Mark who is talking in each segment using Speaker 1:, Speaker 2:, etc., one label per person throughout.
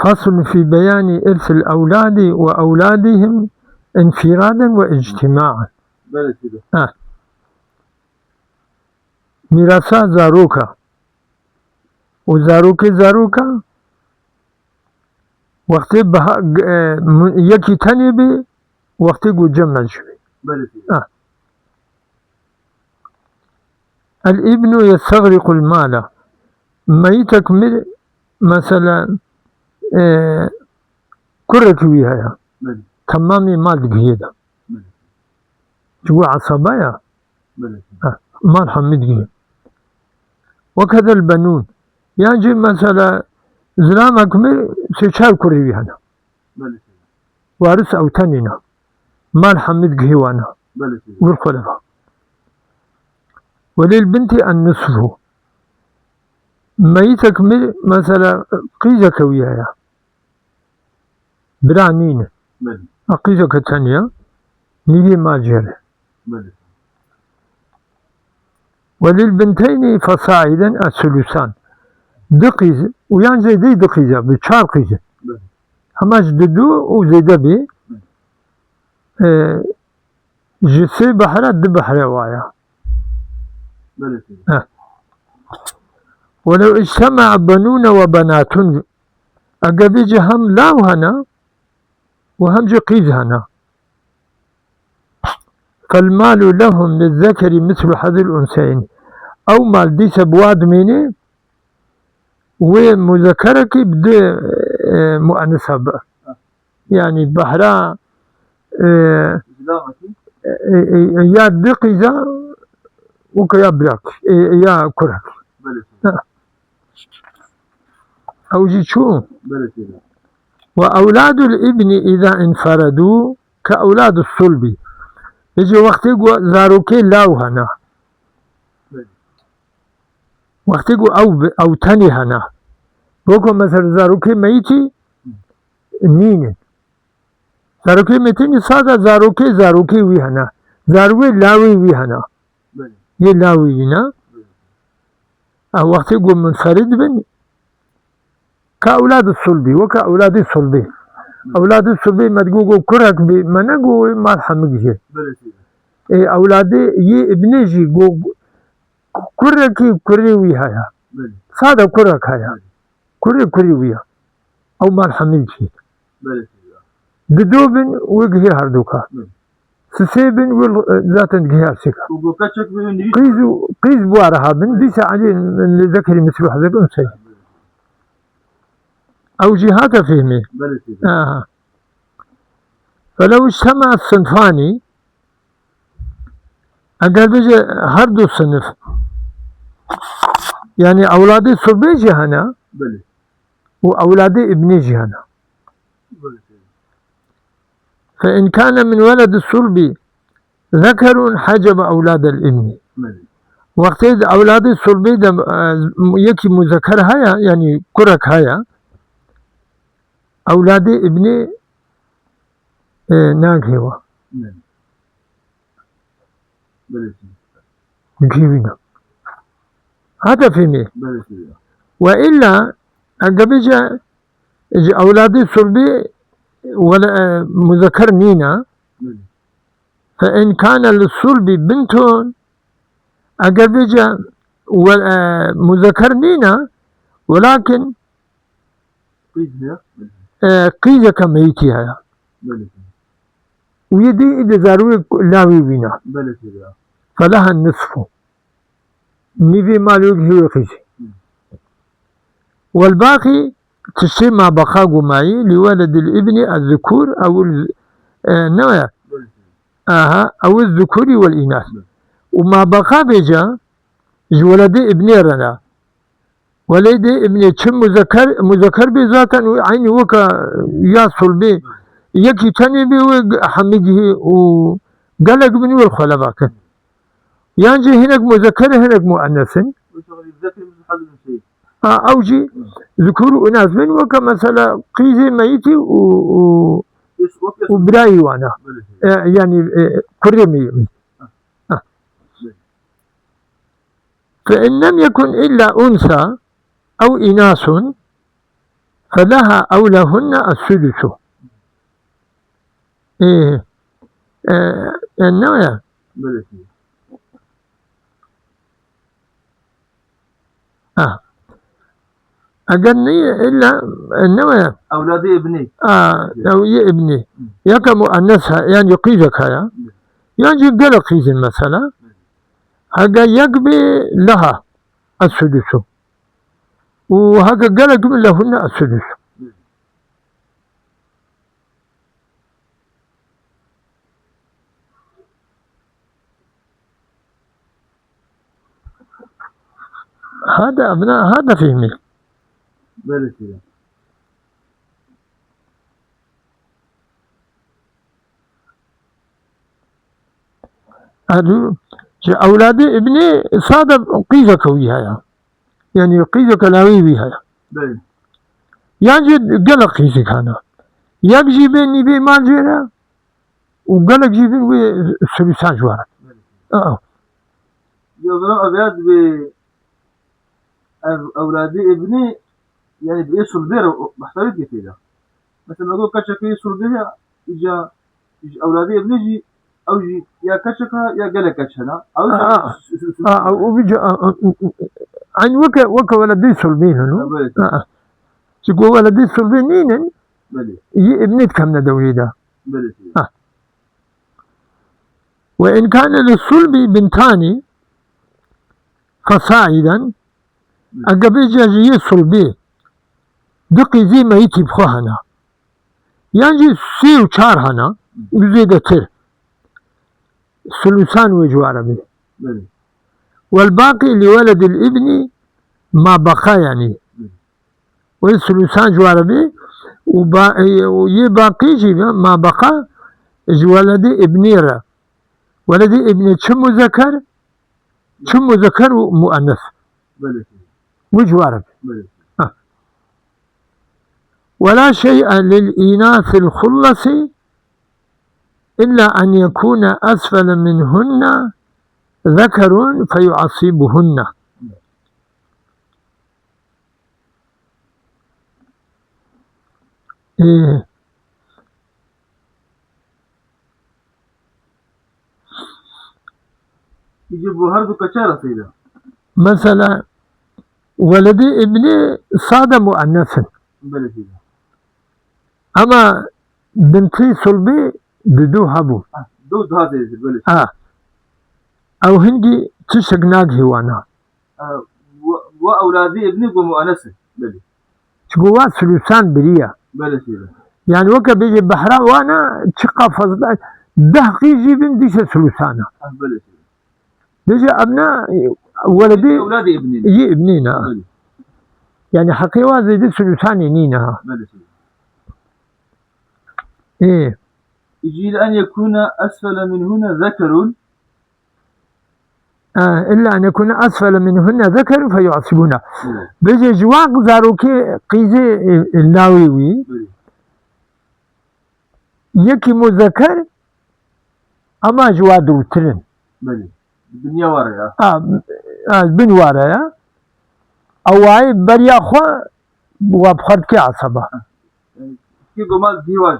Speaker 1: فصل في بيان إرث الأولاد وأولادهم انفرادا واجتماعا. میراثا زاروكا وزاروكي وقتی یکی تنی بی وقتی گو جمع شوی. الابن يستغرق المال ميتك مثلا كرك وياها تمامي مال بهيدا جوا عصبايا مال حمد وكذا البنون يعني مثلا زلامك سيشال كري ويانا وارث او تنينا مال حمد جهوانا والخلفاء. وللبنت النصف ميتك مثلا قيزك وياها برانين قيزك الثانية نيجي ما جرى. وللبنتين فصاعدا الثلثان دقيز ويان زي دي دقيزة بشار قيزة هماش ددو وزيدا بي جسي بحرة دي بحرة وايا. ولو اجتمع بنون وبنات أقبيج هم لاو هنا وهم قيز هنا فالمال لهم للذكر مثل حظ الأنثيين أو مال ديس بواد ميني ومذكرك بدي مؤنثة يعني بحرا يا دقيزة وكيا بلاك يا كرك أو جي شو. وأولاد الابن إذا انفردوا كأولاد الصلب يجي وقت يقول زاروكي لاو هنا وقت يقول أو تاني هنا بوكو مثلا زاروكي ميتي نين زاروكي ميتي سادة زاروكي وي هنا زاروكي لاوي وي هنا يلاوي هنا أو وقت يقول منفرد بن كأولاد الصلبي وكأولاد الصلبي. أولاد الصلبي ما تقول كرك بمنقو ما الحمقه أولاد ي ابنجي جو كركي كريوي هيا صادق كرك هيا كريويا أو ما الحمقه بدوبن وجهي هردوكا سسيبن ذات جهة سكا قيز بوارها بن ديس عليه ذكر مثل حذر أنثى أو جهات فهمي. فلو اجتمع الصنفان أقل بيجي هردو الصنف يعني أولادي صلبي جهنا وأولادي ابني جهنا. فإن كان من ولد الصلب ذكر حجب أولاد الابن وقت أولاد الصلب يكي مذكر هيا يعني كرك هيا أولادي ابني ناقهوا جيبنا هذا فهمي. وإلا أقبجا أولادي صلبي ولا مذكر نينا فإن كان للصلب بنت أقبجا مذكر نينا ولكن قيزة كميتي هيا ويدي إذا زاروي لاوي بنا فلها النصف نيفي مالوك هو قيزي والباقي تشي ما بقاقو معي لولد الابن الذكور أو نوع أو الذكور والإناث وما بقى بيجا ولدي ابني رنا ولدي ابني كم مذكر بذاتا عيني وكا يصل به يكي تاني بي وحمده وقالك بني والخلفاء يعني هناك مذكر هناك مؤنث أوجي ذكور أناث من وكا مثلا قيزي ميتي وبراي وانا يعني كرمي. فإن لم يكن إلا أنثى أو إناث فلها أو لهن السدس. إيه النوع أقلني إلا النوع
Speaker 2: أولاد ابني
Speaker 1: أو ابني يكا مؤنثها يعني قيزك يا يعني قل قيز مثلا هكا يقبي لها السدس وهكا قل قبل لهن السدس. هذا أبناء هذا فهمي. أولاد ابني صادق قيزك وياها يعني قيزك لاوي وياها يعني قلق قيزك أنا يجي بيني بي ما جرى وقلق جيبين وسلسان جوارا
Speaker 2: يظلم أبيات أولاد ابني يعني بيصل بير محتويات كثيرة مثلا نقول كشك يصل بيها إجا أولاد ابني جي أو جي يا كشكها يا قلق كشنا
Speaker 1: أو وبيجي عن وك ولدي صلبين تقول ولدي صلبين نين ابنك كم ندويدا. وإن كان للصلب بنتان فصاعدا أقبيجا جي صلبي دقي زي ما يتي بخوهنا يعني سي وشار هنا بزيدة تر ثلثان وجوار به والباقي لولد الابن ما بقى يعني والثلثان جوار به ويباقي جيبا ما بقى ولد ابني را ولد ابني شم ذكر ومؤنث وجوار به ولا شيء للإناث الخلص إلا أن يكون أسفل منهن ذكر فيعصبهن.
Speaker 2: يجيبوا هردو كشارة سيدة
Speaker 1: مثلا ولدي ابني صاد مؤنثا أما بنتي صلبي بدو هبو
Speaker 2: دو هذا
Speaker 1: أو هندي تشك ناقه وانا
Speaker 2: وأولادي ابني ومؤنثة
Speaker 1: تقوى ثلثان بريا يعني وكا بيجي بحراء وانا تشقى فضل دهقي جيبن ديش ثلثانا بيجي أبناء ولدي
Speaker 2: أولادي ابني
Speaker 1: يي ابنينا يعني حقيقة زي دي ثلثان ينينها إيه
Speaker 2: يجي أن يكون أسفل منهن ذكر
Speaker 1: إلا أن يكون أسفل منهن ذكر فيعصبون. بيجي جواق زاروكي قيزي اللاويوي يكي مذكر أما جوادو ترن
Speaker 2: الدنيا ورايا
Speaker 1: بن ورايا أو عيب بريا خوا وابخد كي عصبة
Speaker 2: كي قمال ديواج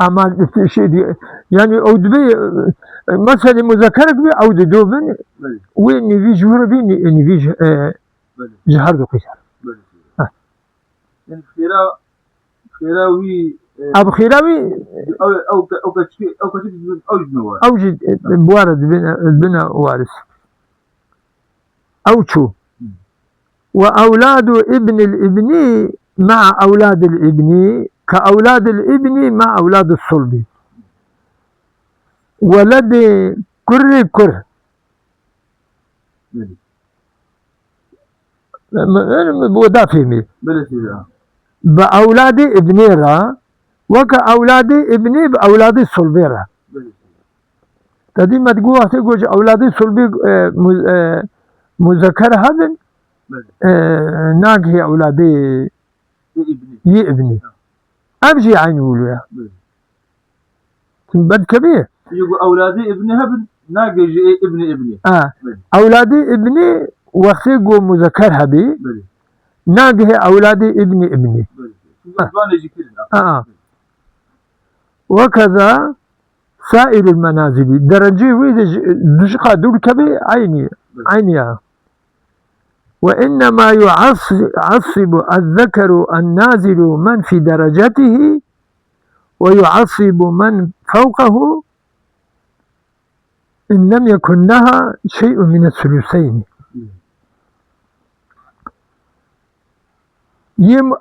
Speaker 1: أما شيء يعني أودبي مثلا مذكرك بي أو دوبن وين في جور بي نفي جهر دو قيسر
Speaker 2: يعني خيراوي
Speaker 1: أبو خيراوي
Speaker 2: أو كشكي أوجد نوار
Speaker 1: أوجد بوارد بنا وارث أو شو وأولاد ابن الابن مع أولاد الابن كأولاد الابن مع أولاد الصلب ولد كر بودا فيمي بأولاد ابن را وكأولاد ابن بأولاد الصلب را تدي ما تقول أولاد الصلب مذكر هذا ناقه أولاد ابني أمشي عين ولويا بد كبير
Speaker 2: يقول أولادي ابني هبن ناقج ابني
Speaker 1: أولادي ابني وخيقو مذكر هبي ناقه أولادي ابني
Speaker 2: جوان يجي كلنا.
Speaker 1: وكذا سائر المنازل درجة ويد دشقة دول كبي عينيها. وإنما يعصب الذكر النازل من في درجته ويعصب من فوقه إن لم يكن لها شيء من الثلثين.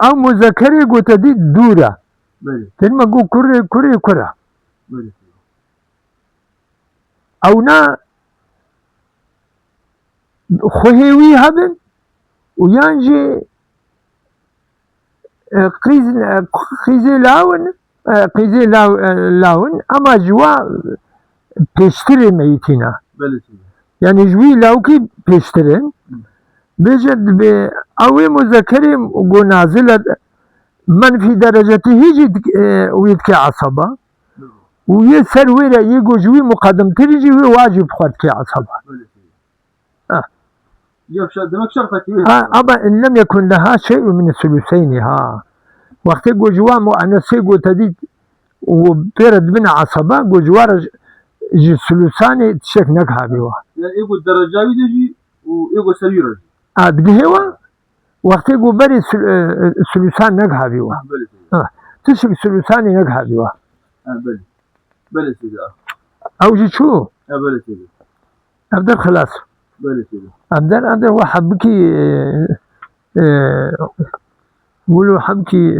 Speaker 1: أو مذكري قلت دي دورة تلما قو كرة أو نا خهيوي هبن ويانجي قيزي لاون أما جوا بيشتري ميتنا يعني جوي لاوكي بيشترين بيجد أوي مذكري قو نازلة من في درجته يجي ويتكي عصبة ويسر ويرا يقو جوي مقدم تريجي واجب خدكي عصبة. أما إن لم يكن لها شيء من الثلثين وقت يقو جوا مؤنسي قو تديد وبيرد من عصبة قو جوار جي الثلثاني تشك نكها بيوا
Speaker 2: يعني يقو الدرجاوي دي ويقو سريرة
Speaker 1: بدي هوا وقت يقو بري الثلثان نكها بيوا تشك الثلثاني نكها بيوا
Speaker 2: بلي سيدي
Speaker 1: أو جي شو
Speaker 2: بلي سيدي
Speaker 1: أبدأ خلاص
Speaker 2: بلي سيدي
Speaker 1: أبدأ واحد بكي قولوا حبكي